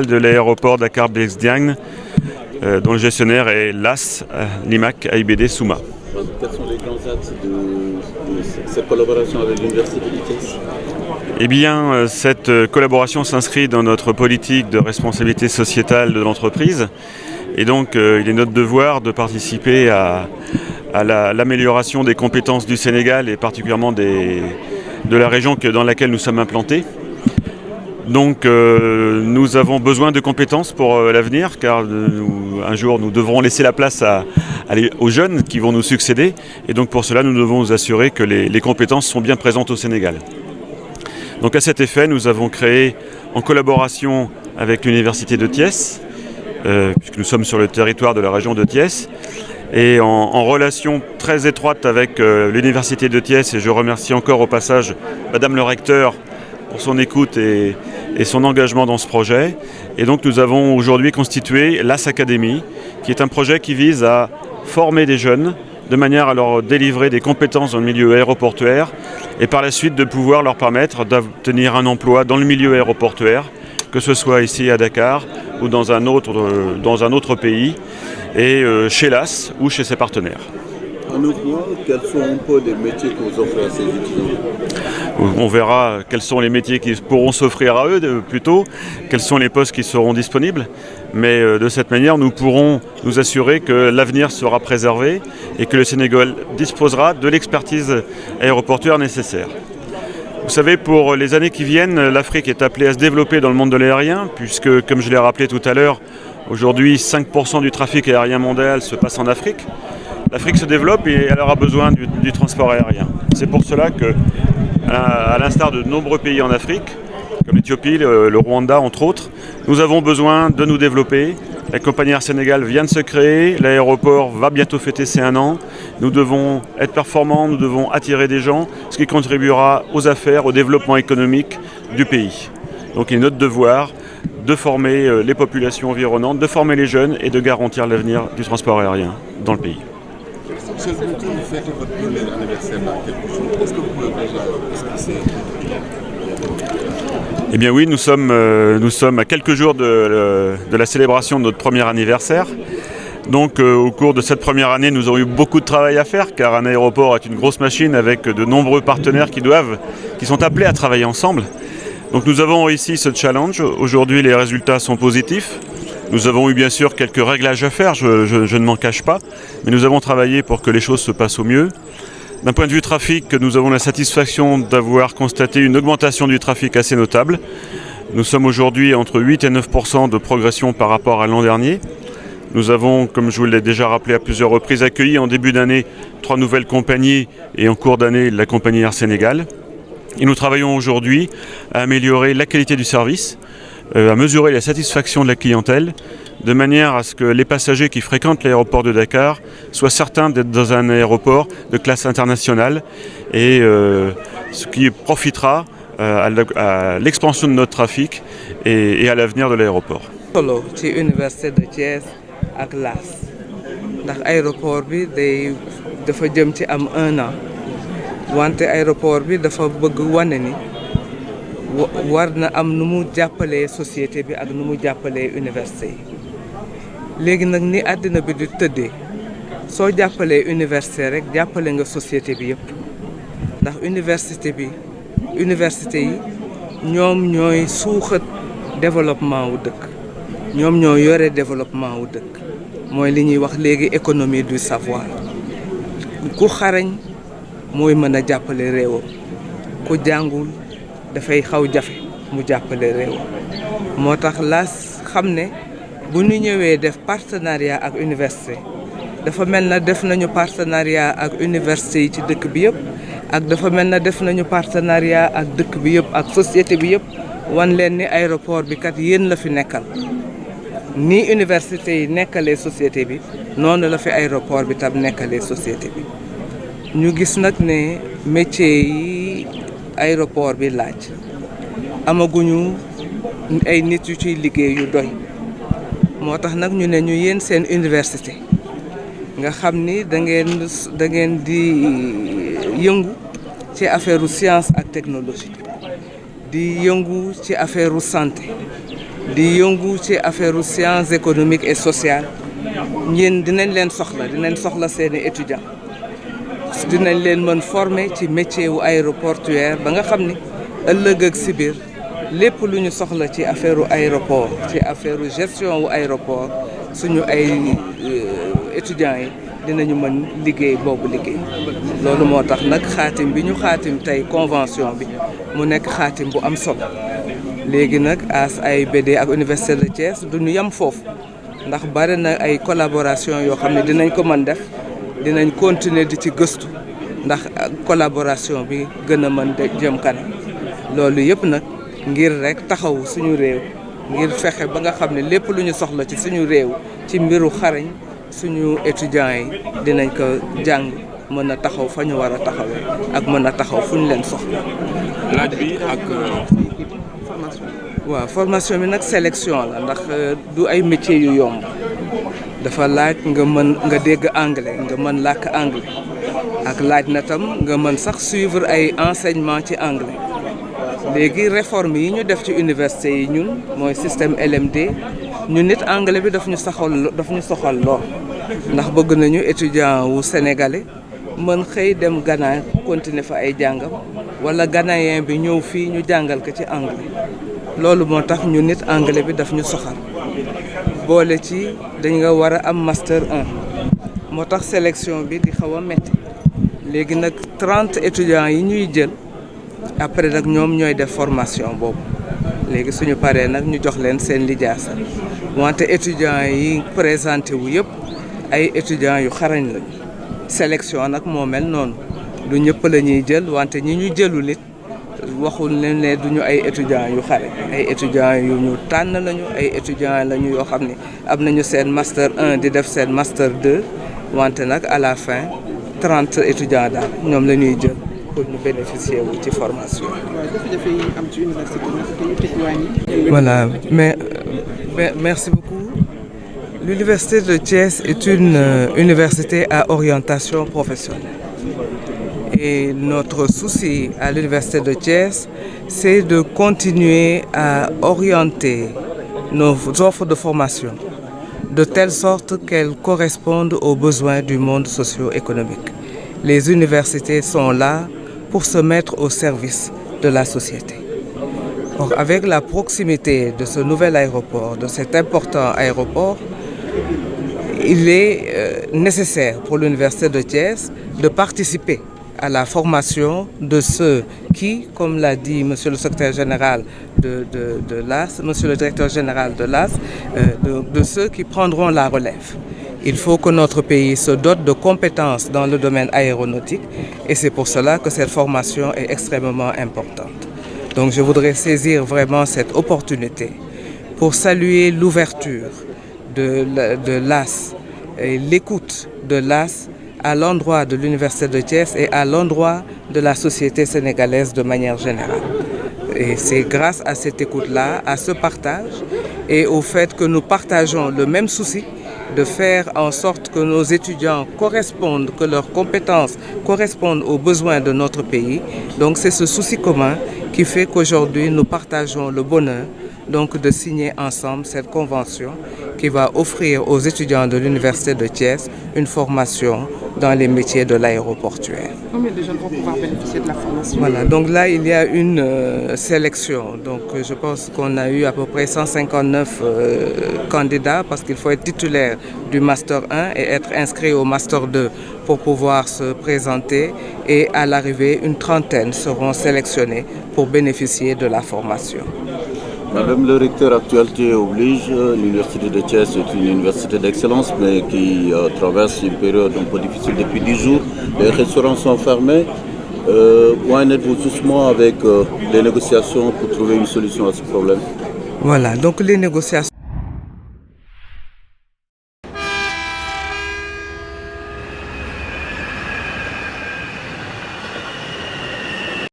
de l'aéroport Dakar-Blaise Diagne, dont le gestionnaire est l'AS, l'IMAC, AIBD, Souma. Quels sont les grands axes de cette collaboration avec l'Université de Thiès? Eh bien, cette collaboration s'inscrit dans notre politique de responsabilité sociétale de l'entreprise. Et donc, il est notre devoir de participer à l'amélioration des compétences du Sénégal et particulièrement de la région dans laquelle nous sommes implantés. Donc nous avons besoin de compétences pour l'avenir, car un jour nous devrons laisser la place aux jeunes qui vont nous succéder. Et donc pour cela, nous devons nous assurer que les compétences sont bien présentes au Sénégal. Donc à cet effet, nous avons créé, en collaboration avec l'Université de Thiès, puisque nous sommes sur le territoire de la région de Thiès, et en relation très étroite avec l'Université de Thiès, et je remercie encore au passage Madame le recteur pour son écoute et son engagement dans ce projet. Et donc nous avons aujourd'hui constitué l'AS Academy, qui est un projet qui vise à former des jeunes de manière à leur délivrer des compétences dans le milieu aéroportuaire et par la suite de pouvoir leur permettre d'obtenir un emploi dans le milieu aéroportuaire, que ce soit ici à Dakar ou dans un autre pays, et chez l'AS ou chez ses partenaires. En outre, quels sont un peu les métiers que vous offrez à ces étudiants? On verra quels sont les métiers qui pourront s'offrir à eux plutôt, quels sont les postes qui seront disponibles. Mais de cette manière, nous pourrons nous assurer que l'avenir sera préservé et que le Sénégal disposera de l'expertise aéroportuaire nécessaire. Vous savez, pour les années qui viennent, l'Afrique est appelée à se développer dans le monde de l'aérien, puisque, comme je l'ai rappelé tout à l'heure, aujourd'hui 5% du trafic aérien mondial se passe en Afrique. L'Afrique se développe et elle aura besoin du transport aérien. C'est pour cela que, à l'instar de nombreux pays en Afrique, comme l'Éthiopie, le Rwanda entre autres, nous avons besoin de nous développer. La compagnie Air Sénégal vient de se créer, l'aéroport va bientôt fêter ses 1 an. Nous devons être performants, nous devons attirer des gens, ce qui contribuera aux affaires, au développement économique du pays. Donc il est notre devoir de former les populations environnantes, de former les jeunes et de garantir l'avenir du transport aérien dans le pays. Monsieur le Président, vous fêtez votre premier anniversaire dans quelques jours. Est-ce que vous pouvez déjà expliquer? Eh bien oui, nous sommes à quelques jours de la célébration de notre premier anniversaire. Donc au cours de cette première année, nous avons eu beaucoup de travail à faire, car un aéroport est une grosse machine avec de nombreux partenaires qui sont appelés à travailler ensemble. Donc nous avons réussi ce challenge. Aujourd'hui, les résultats sont positifs. Nous avons eu bien sûr quelques réglages à faire, je ne m'en cache pas, mais nous avons travaillé pour que les choses se passent au mieux. D'un point de vue trafic, nous avons la satisfaction d'avoir constaté une augmentation du trafic assez notable. Nous sommes aujourd'hui entre 8 et 9% de progression par rapport à l'an dernier. Nous avons, comme je vous l'ai déjà rappelé à plusieurs reprises, accueilli en début d'année 3 nouvelles compagnies et en cours d'année la compagnie Air Sénégal. Et nous travaillons aujourd'hui à améliorer la qualité du service, à mesurer la satisfaction de la clientèle, de manière à ce que les passagers qui fréquentent l'aéroport de Dakar soient certains d'être dans un aéroport de classe internationale, et ce qui profitera à l'expansion de notre trafic et à l'avenir de l'aéroport. solo ci Université de Thiès ak l'AS ndax aéroport bi dafa jëm ci am 1 an wante aéroport bi dafa bëgg wane ni war na am nu mu jàppalee société bi ak nu mu jàppalee université yi léegi nag ni àddina bi di tëddee soo jàppalee université rek jàppale nga société bi yëpp ndax université yi ñoom ñooy suuxat développement wu dëkk ñoom ñoo yore développement wu dëkk mooy li ñuy wax léegi économie du savoir ku xarañ mooy mën a jàppale réewam ku jàngul dafay xaw jafe mu jàppale réew moo tax LAS xam ne bu ñu ñëwee def partenariat ak université dafa mel na def nañu partenariat ak université yi ci dëkk bi yëpp ak dafa mel na def nañu partenariat ak dëkk bi yëpp ak société bi yëpp wan leen ni aéroport bi kat yéen la fi nekkal ni université yi nekkalee société bi noonu la fi aéroport bi tam nekkalee société bi ñu gis nag ne métier yi aéroport bi laaj amaguñu ay nit yu ciy liggéey yu doy moo tax nag ñu ne ñu yéen seen université nga xam ni da ngeen di yëngu ci affaire science ak technologie di yëngu ci affaire santé di yëngu ci affaire sciences économiques et sociales ñeen dinañ leen soxla seeni étudiants dinañ leen mën former ci métier wu aéroportuaire ba nga xam ni ëllëg ak si biir lépp lu ñu soxla ci affaire u aéroport ci affaire gestion wu aéroport suñu ay étudiants yi dinañu mën liggéey boobu liggéey loolu moo tax nag xaatim bi ñu xaatim tey convention bi mu nekk xaatim bu am solo léegi nag AS/AIBD ak Université de Thiès du ñu yem foofu ndax bari na ay collaboration yoo xam ne dinañ ko mën def dinañ continuer di ci gëstu ndax collaboration bi gën a mën de jëm kanam loolu yëpp nag ngir rek taxaw suñu réew ngir fexe ba nga xam ne lépp lu ñu soxla ci suñu réew ci mbiru xarañ suñu étudiants yi dinañ ko jàng mën a taxaw fa ñu war a taxawee ak mën a taxaw fu ñu leen soxla. laaj bi ak formation. waaw formation bi nag sélection la ndax du ay métiers yu yomb dafa laaj nga dégg anglais nga mën làkk anglais ak laaj na tam nga mën sax suivre ay enseignement ci anglais léegi réforme yi ñu def ci université yi ñun mooy système LMD ñun nit anglais bi daf ñu soxal lool ndax bëgg nañu étudiant wu sénégalais mën xëy dem Ghana continuer fa ay jàngam wala ghanéen bi ñëw fii ñu jàngal ko ci anglais loolu moo tax ñu nit anglais bi daf ñu soxal boole ci dañ nga war a am master 1 moo tax sélection bi di xaw a metti léegi nag 30 étudiants yi ñuy jël après nag ñoom ñooy def formation boobu léegi suñu paree nag ñu jox leen seen lijaasa wante étudiants yi présenté wu yëpp ay étudiants yu xarañ lañu sélection nag moo mel noonu du ñëpp la ñuy jël wante ñi ñu jëlul it waxul leen ne duñu ay étudiants yu xarañ ay étudiants yu ñu tànn lañu ay étudiants lañu yoo xam ne am nañu seen master 1 di def seen master 2 wante nag à la fin 30 étudiants daal ñoom la ñuy jël pour ñu bénéficier wu ci formation. Voilà, mais merci beaucoup. L'Université de Thiès est une université à orientation professionnelle. Et notre souci à l'Université de Thiès, c'est de continuer à orienter nos offres de formation de telle sorte qu'elles correspondent aux besoins du monde socio-économique. Les universités sont là pour se mettre au service de la société. Or, avec la proximité de ce nouvel aéroport, de cet important aéroport, il est nécessaire pour l'Université de Thiès de participer à la formation de ceux qui, comme l'a dit Monsieur le secrétaire général de l'AS, Monsieur le directeur général de l'AS, de ceux qui prendront la relève. Il faut que notre pays se dote de compétences dans le domaine aéronautique et c'est pour cela que cette formation est extrêmement importante. Donc je voudrais saisir vraiment cette opportunité pour saluer l'ouverture de l'AS et l'écoute de l'AS à l'endroit de l'Université de Thiès et à l'endroit de la société sénégalaise de manière générale. Et c'est grâce à cette écoute-là, à ce partage et au fait que nous partageons le même souci de faire en sorte que nos étudiants correspondent, que leurs compétences correspondent aux besoins de notre pays. Donc c'est ce souci commun qui fait qu'aujourd'hui nous partageons le bonheur donc de signer ensemble cette convention qui va offrir aux étudiants de l'Université de Thiès une formation dans les métiers de l'aéroportuaire. Combien de jeunes vont pouvoir bénéficier de la formation? Voilà, donc là il y a une sélection. Donc je pense qu'on a eu à peu près 159 candidats parce qu'il faut être titulaire du Master 1 et être inscrit au Master 2 pour pouvoir se présenter. Et à l'arrivée, une trentaine seront sélectionnés pour bénéficier de la formation. Madame le recteur, actualité oblige, l'Université de Thiès est une université d'excellence mais qui traverse une période un peu difficile depuis 10 jours. Les restaurants sont fermés. Où en êtes-vous justement avec les négociations pour trouver une solution à ce problème? Voilà, donc les négociations